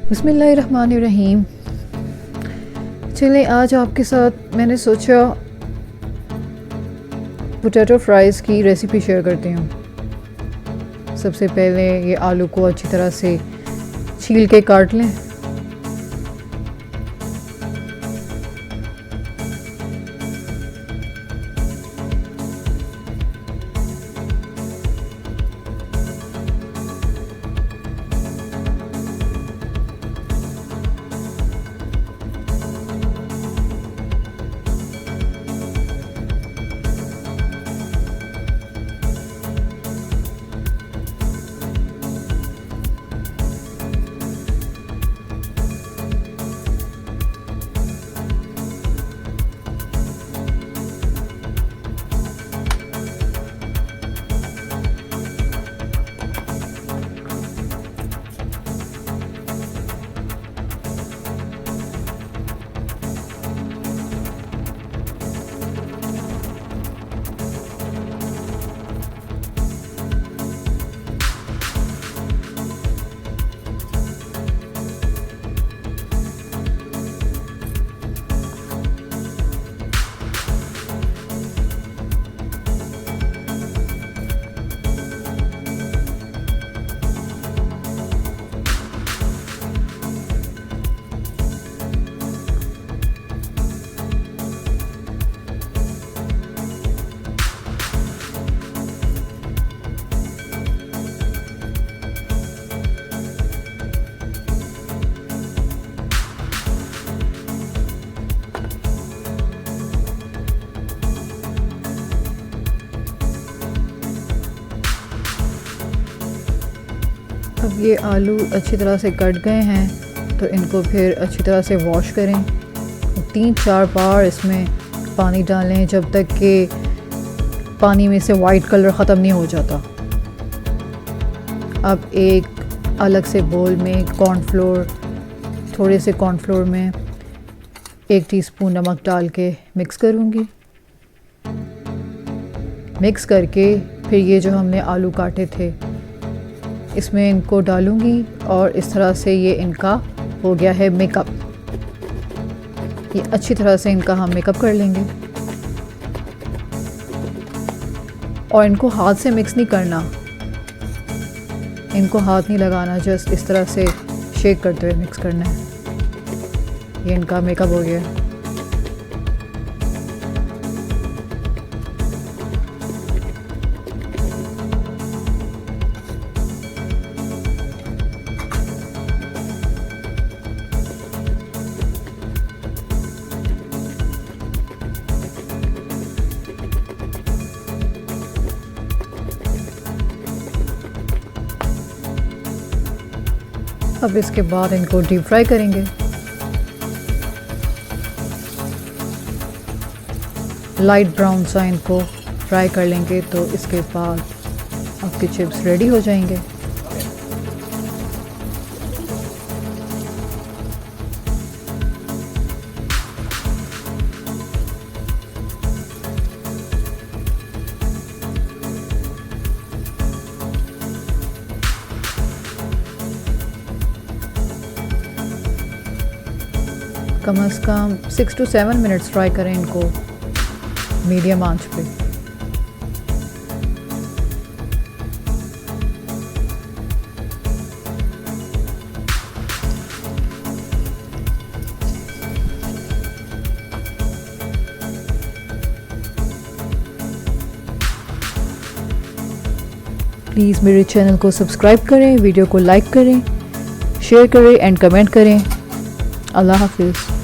बिस्मिल्लाहिर्रहमानिर्रहीम। चलें, आज आपके साथ मैंने सोचा पोटैटो फ्राइज़ की रेसिपी शेयर करती हूँ। सबसे पहले ये आलू को अच्छी तरह से छील के काट लें। अब ये आलू अच्छी तरह से कट गए हैं तो इनको फिर अच्छी तरह से वॉश करें। 3-4 बार इसमें पानी डालें जब तक कि पानी में से वाइट कलर ख़त्म नहीं हो जाता। अब एक अलग से बोल में थोड़े से कॉर्नफ्लोर में 1 टीस्पून नमक डाल के मिक्स करूँगी। मिक्स करके फिर ये जो हमने आलू काटे थे इसमें इनको डालूंगी और इस तरह से ये इनका हो गया है मेकअप। ये अच्छी तरह से इनका हम मेकअप कर लेंगे और इनको हाथ से मिक्स नहीं करना, इनको हाथ नहीं लगाना, जस्ट इस तरह से शेक करते हुए मिक्स करना है। ये इनका मेकअप हो गया। अब इसके बाद इनको डीप फ्राई करेंगे। लाइट ब्राउन सा इनको फ्राई कर लेंगे तो इसके बाद आपके चिप्स रेडी हो जाएंगे। कम से कम 6 to 7 मिनट्स फ्राई करें इनको मीडियम आंच पे। प्लीज़ मेरे चैनल को सब्सक्राइब करें, वीडियो को लाइक करें, शेयर करें एंड कमेंट करें। अल्लाह हाफिज़।